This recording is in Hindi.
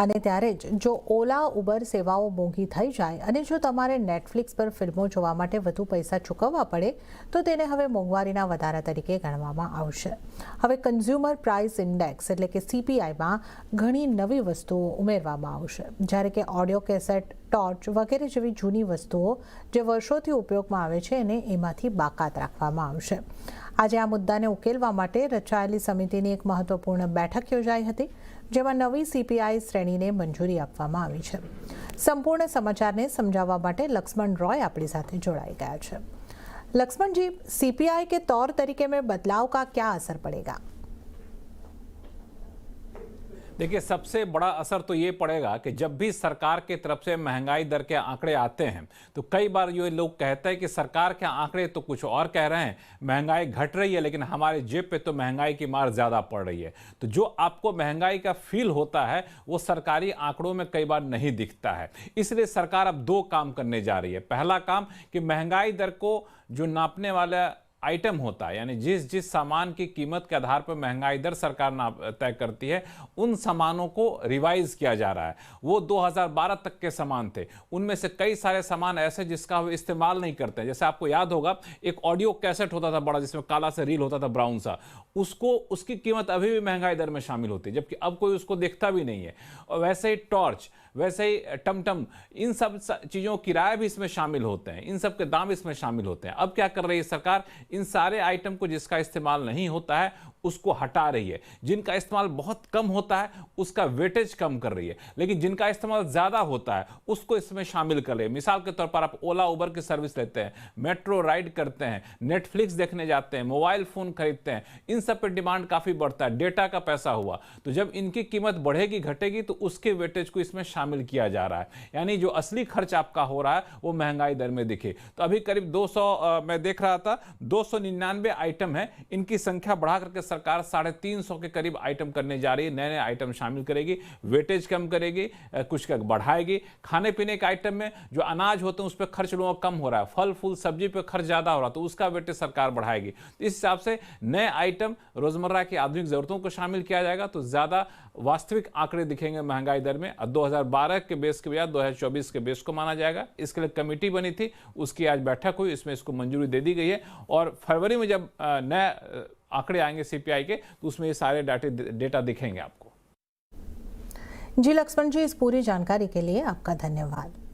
અને ત્યારે જ જો ઓલા ઉબર સેવાઓ મોંઘી થઈ જાય અને જો તમારે નેટફ્લિક્સ પર ફિલ્મો જોવા માટે વધુ પૈસા ચૂકવવા પડે તો તેને હવે મોંઘવારીના વધારા તરીકે ગણવામાં આવશે. હવે કન્ઝ્યુમર પ્રાઇસ ઇન્ડેક્સ એટલે કે CPIમાં ઘણી નવી વસ્તુઓ ઉમેરવામાં આવશે, જ્યારે કે ઓડિયો કેસેટ, ટોર્ચ વગેરે જેવી જૂની વસ્તુઓ જે વર્ષોથી ઉપયોગમાં આવે છે એને એમાંથી બાકાત રાખવામાં આવશે. આજે આ મુદ્દાને ઉકેલવા માટે રચાયેલી સમિતિની એક મહત્વપૂર્ણ બેઠક યોજાઈ હતી, જેમાં નવી CPI શ્રેણીને મંજૂરી આપવામાં આવી છે. સંપૂર્ણ સમાચારને સમજાવવા માટે લક્ષ્મણ રોય આપણી સાથે જોડાઈ ગયા છે. लक्ष्मण जी, CPI के तौर तरीके में बदलाव का क्या असर पड़ेगा? देखिए, सबसे बड़ा असर तो ये पड़ेगा कि जब भी सरकार की तरफ से महंगाई दर के आंकड़े आते हैं तो कई बार ये लोग कहते हैं कि सरकार के आंकड़े तो कुछ और कह रहे हैं, महंगाई घट रही है लेकिन हमारे जेब पे तो महंगाई की मार ज़्यादा पड़ रही है. तो जो आपको महंगाई का फील होता है वो सरकारी आंकड़ों में कई बार नहीं दिखता है. इसलिए सरकार अब दो काम करने जा रही है. पहला काम कि महंगाई दर को जो नापने वाला आइटम होता है, यानी जिस जिस सामान की कीमत के आधार पर महंगाई दर सरकार तय करती है, उन सामानों को रिवाइज किया जा रहा है. वो 2012 तक के सामान थे, उनमें से कई सारे सामान ऐसे जिसका वो इस्तेमाल नहीं करते हैं. जैसे आपको याद होगा, एक ऑडियो कैसेट होता था बड़ा, जिसमें काला सा रील होता था, ब्राउन सा, उसकी कीमत अभी भी महंगाई दर में शामिल होती है, जबकि अब कोई उसको देखता भी नहीं है. और वैसे ही टॉर्च, वैसे ही टमटम, इन सब चीज़ों किराए भी इसमें शामिल होते हैं, इन सब के दाम इसमें शामिल होते हैं. अब क्या कर रही है सरकार? इन सारे आइटम को जिसका इस्तेमाल नहीं होता है उसको हटा रही है. जिनका इस्तेमाल बहुत कम होता है उसका वेटेज कम कर रही है, लेकिन जिनका इस्तेमाल ज़्यादा होता है उसको इसमें शामिल कर रही है. मिसाल के तौर पर आप ओला उबर की सर्विस लेते हैं, मेट्रो राइड करते हैं, नेटफ्लिक्स देखने जाते हैं, मोबाइल फ़ोन खरीदते हैं, इन सब पर डिमांड काफ़ी बढ़ता है. डेटा का पैसा हुआ, तो जब इनकी कीमत बढ़ेगी घटेगी तो उसके वेटेज को इसमें शामिल किया जा रहा है. यानी जो असली खर्च आपका हो रहा है वो महंगाई दर में दिखे. तो अभी करीब 200 मैं देख रहा था 299 आइटम है. इनकी संख्या बढ़ा करके सरकार 350 के करीब आइटम करने जा रही है. नए नए आइटम शामिल करेगी, वेटेज कम करेगी, कुछ का बढ़ाएगी. खाने पीने के आइटम में जो अनाज होते हैं उस पर खर्च लोगों का कम हो रहा है, फल फूल सब्जी पे खर्च ज़्यादा हो रहा है, तो उसका वेटेज सरकार बढ़ाएगी. इस हिसाब से नए आइटम रोज़मर्रा की आधुनिक ज़रूरतों को शामिल किया जाएगा तो ज़्यादा वास्तविक आंकड़े दिखेंगे महंगाई दर में. 2012 के बेस के बजाय 2024 के बेस को माना जाएगा. इसके लिए कमेटी बनी थी, उसकी आज बैठक हुई, इसमें इसको मंजूरी दे दी गई है. और फरवरी में जब नए आंकड़े आएंगे CPI के तो उसमें ये सारे डेटा दिखेंगे आपको. जी लक्ष्मण जी, इस पूरी जानकारी के लिए आपका धन्यवाद.